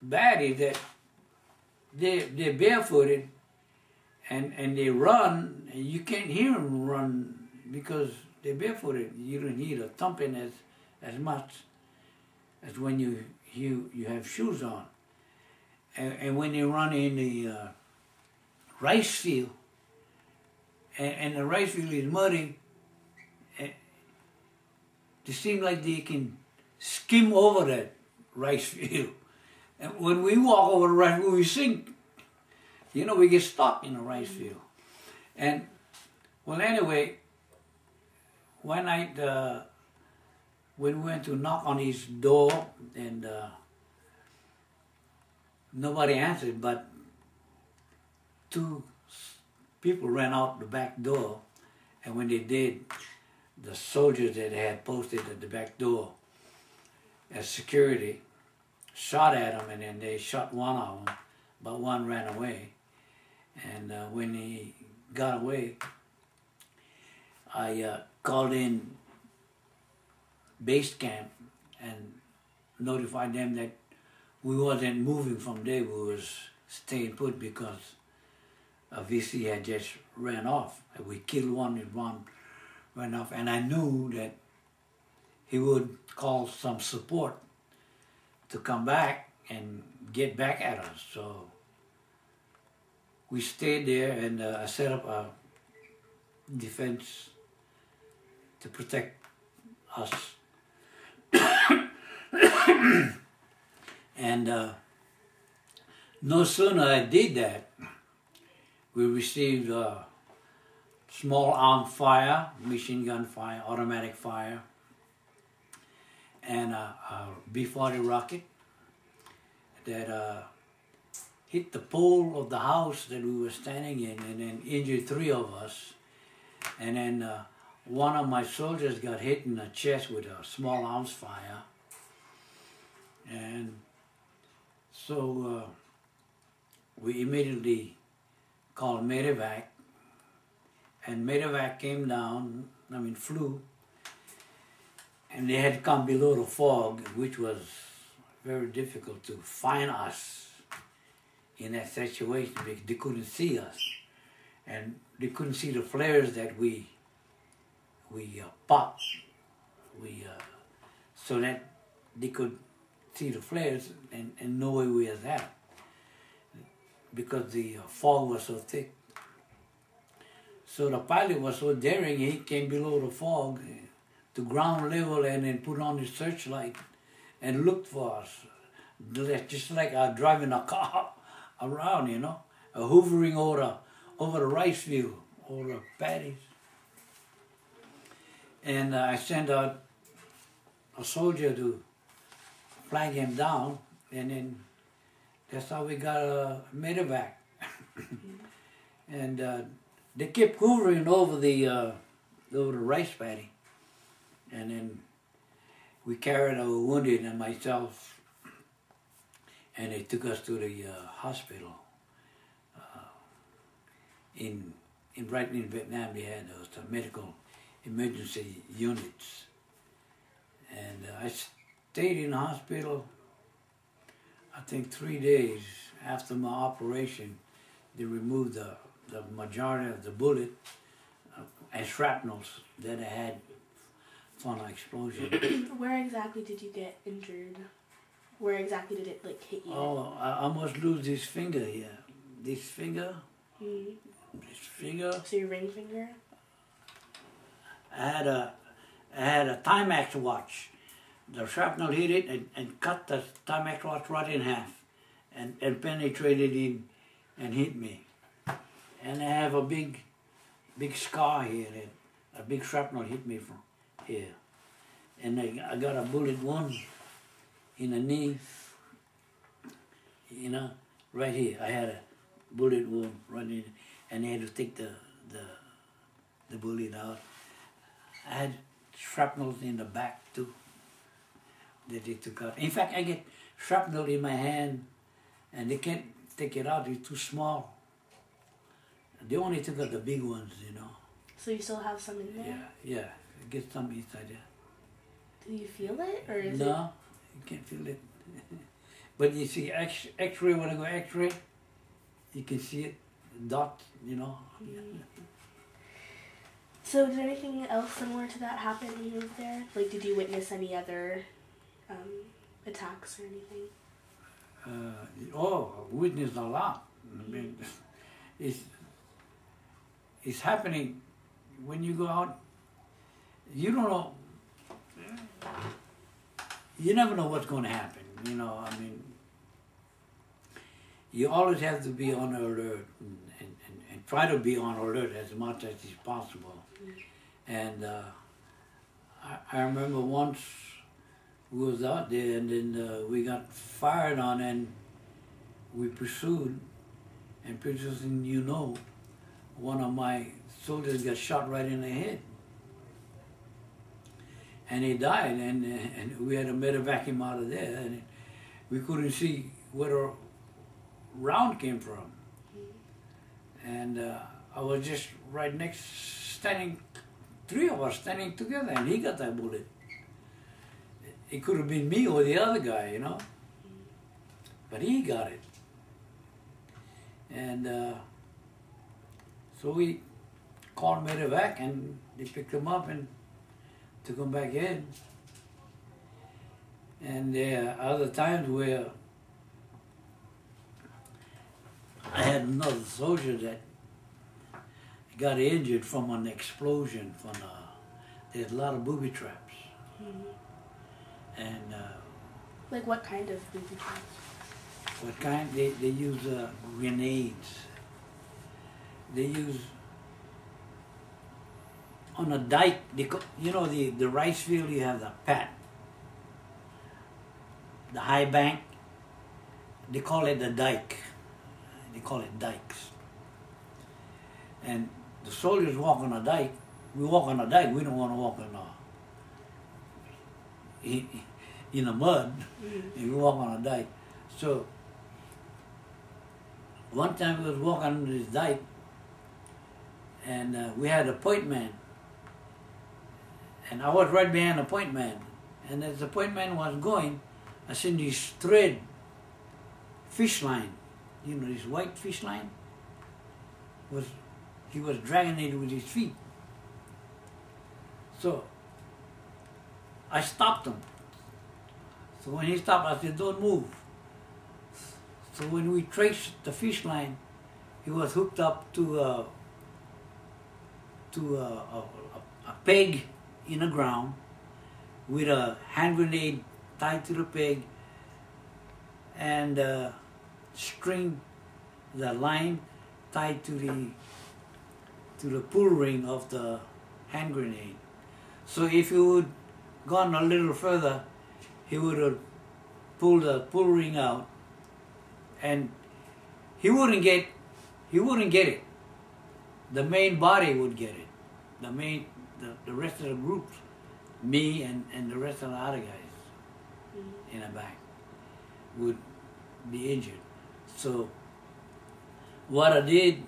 bad is that they're barefooted and they run, and you can't hear them run because they're barefooted. You don't hear the thumping as much as when you have shoes on. And when they run in the rice field, and the rice field is muddy, they seem like they can skim over that rice field. And when we walk over the rice field, we sink. You know, we get stuck in the rice field. And, well, anyway, one night when we went to knock on his door, and nobody answered, but two people ran out the back door, and when they did, the soldiers that they had posted at the back door as security shot at them, and then they shot one of them, but one ran away. And when he got away, I called in base camp and notified them that we wasn't moving from there, we was staying put because a VC had just ran off. And we killed one and one ran off, and I knew that he would call some support to come back and get back at us. So we stayed there, and I set up a defense to protect us. And no sooner I did that, we received small arm fire, machine gun fire, automatic fire, and a B-40 rocket that hit the pole of the house that we were standing in, and then injured three of us. And then one of my soldiers got hit in the chest with a small arms fire. And so we immediately called Medevac, and Medevac came down, flew, and they had to come below the fog, which was very difficult to find us in that situation because they couldn't see us, and they couldn't see the flares that we popped. So that they could see the flares and know where we was at because the fog was so thick. So the pilot was so daring, he came below the fog to ground level and then put on his searchlight and looked for us, just like driving a car around, you know, hovering over the rice field, over the paddies. And I sent out a soldier to flag him down, and then that's how we got a medevac. And they kept hovering over the rice paddy, and then we carried our wounded and myself, and they took us to the hospital. Right in Vietnam, they had those medical emergency units, and I stayed in the hospital. I think 3 days after my operation. They removed the majority of the bullet and shrapnels that I had from the explosion. Where exactly did you get injured? Where exactly did it hit you? Oh, I almost lose this finger here. This finger. Mm. This finger. So your ring finger? I had a Timex watch. The shrapnel hit it and cut the Timex watch right in half and penetrated in and hit me. And I have a big scar here. A big shrapnel hit me from here. And I got a bullet wound in the knee, you know, right here. I had a bullet wound right in, and they had to take the bullet out. I had shrapnel in the back too that they took out. In fact, I get shrapnel in my hand, and they can't take it out. It's too small. They only took out the big ones, you know. So you still have some in there? Yeah. Get some inside there. Do you feel it, or is No, you can't feel it. But you see X-ray, when I go X-ray, you can see it, dot, you know. So did anything else similar to that happen when you moved there? Like, did you witness any other attacks or anything? Witnessed a lot. I mean, it's happening when you go out. You don't know. You never know what's going to happen. You know, I mean, you always have to be on alert and try to be on alert as much as is possible. And I remember once we was out there, and then we got fired on, and we pursued, and pretty soon, you know, one of my soldiers got shot right in the head. And he died, and we had to medevac him out of there, and we couldn't see where the round came from. And I was just right next, three of us standing together, and he got that bullet. It could have been me or the other guy, you know, but he got it. And so we called medevac, and they picked him up and took him back in. And there are other times where I had another soldier that got injured from an explosion. There's a lot of booby traps. And like what kind of booby traps? what kind? They use grenades. They use on a dike. You know the rice field. You have the pat, the high bank. They call it the dike. They call it dikes. And the soldiers walk on a dike. We walk on a dike. We don't want to walk in the mud. And we walk on a dike. So one time we was walking on this dike, and we had a point man. And I was right behind the point man. And as the point man was going, I seen this thread fish line. You know, this white fish line? He was dragging it with his feet. So I stopped him. So when he stopped, I said, "Don't move." So when we traced the fish line, he was hooked up to a peg in the ground with a hand grenade tied to the peg, and string, the line tied to the pull ring of the hand grenade. So if he would gone a little further, he would have pulled the pull ring out, and he wouldn't get it. The main body would get it. The rest of the group, me and the rest of the other guys in the back, would be injured. So what I did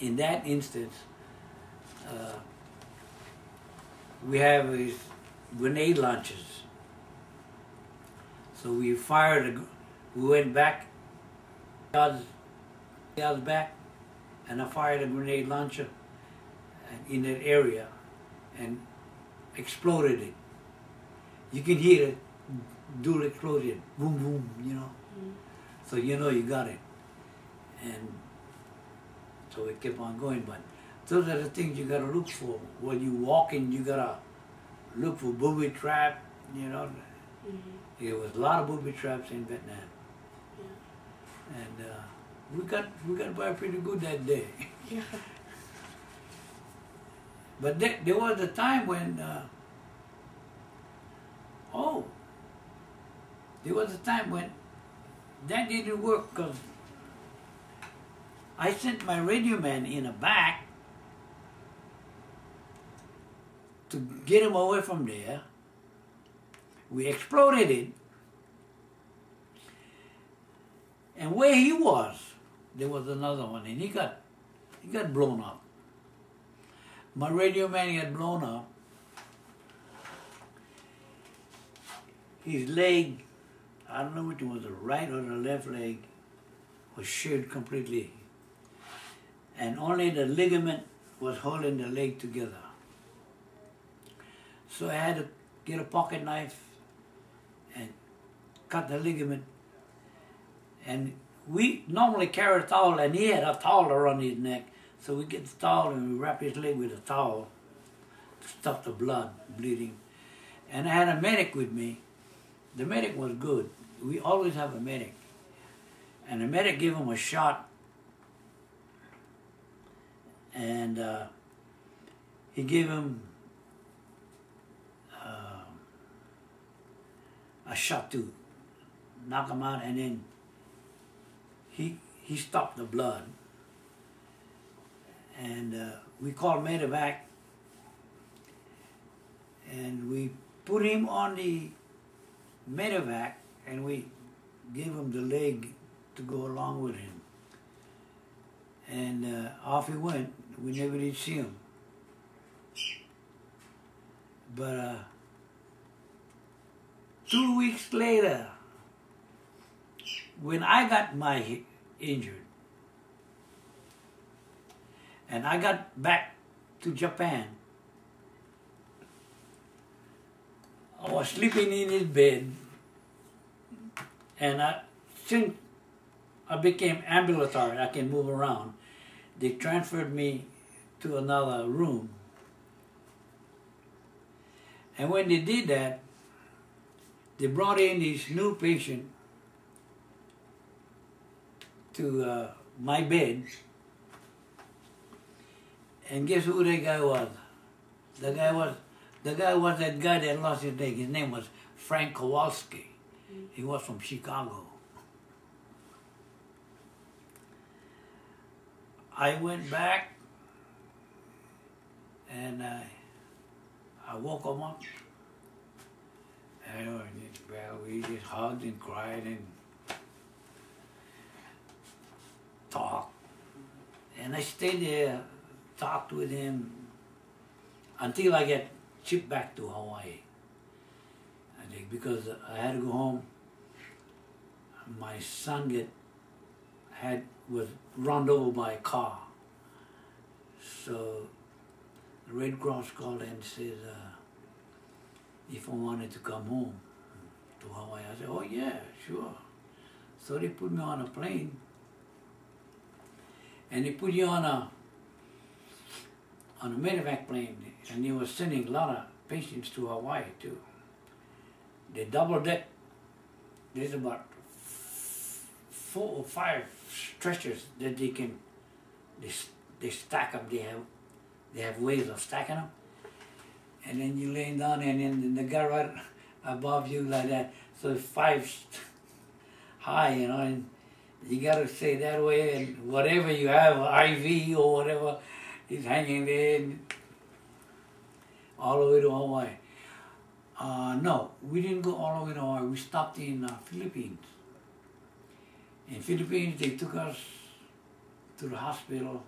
in that instance, we have these grenade launchers. So we went back, yards back, and I fired a grenade launcher in that area and exploded it. You can hear it, dual explosion, boom, boom, you know. So you know you got it. And so it kept on going. But those are the things you gotta look for. When you walking, you gotta look for booby trap, you know. There was a lot of booby traps in Vietnam. And we got by pretty good that day. But there was a time when, there was a time when that didn't work, because I sent my radio man in the back to get him away from there. We exploded it. And where he was, there was another one, and he got blown up. My radio man got blown up. His leg, I don't know which one was the right or the left leg, was sheared completely. And only the ligament was holding the leg together. So I had to get a pocket knife and cut the ligament. And we normally carry a towel, and he had a towel around his neck. So we get the towel and we wrap his leg with a towel to stop the blood bleeding. And I had a medic with me. The medic was good. We always have a medic. And the medic gave him a shot. And he gave him a shot to knock him out, and then he stopped the blood. And we called medevac, and we put him on the medevac, and we gave him the leg to go along with him. And off he went. We never did see him. But 2 weeks later, when I got my injured, and I got back to Japan, I was sleeping in his bed, and since I became ambulatory, I can move around, they transferred me to another room. And when they did that, they brought in this new patient to my bed. And guess who that guy was? The guy was that guy that lost his leg. His name was Frank Kowalski. He was from Chicago. I went back and I woke him up. And we just hugged and cried and talked. And I stayed there, talked with him until I get shipped back to Hawaii. I think because I had to go home. My son was run over by a car. So the Red Cross called and said if I wanted to come home to Hawaii. I said, oh yeah, sure. So they put me on a plane, and they put you on a medevac plane, and they were sending a lot of patients to Hawaii too. They double deck. There's about 4 or 5 stretchers that they stack up. They have ways of stacking them. And then you lay down, and then the guy right above you like that. So it's 5 high, you know, and you gotta stay that way, and whatever you have, IV or whatever, is hanging there all the way to Hawaii. No, we didn't go all the way to Hawaii. We stopped in Philippines. In Philippines, they took us to the hospital,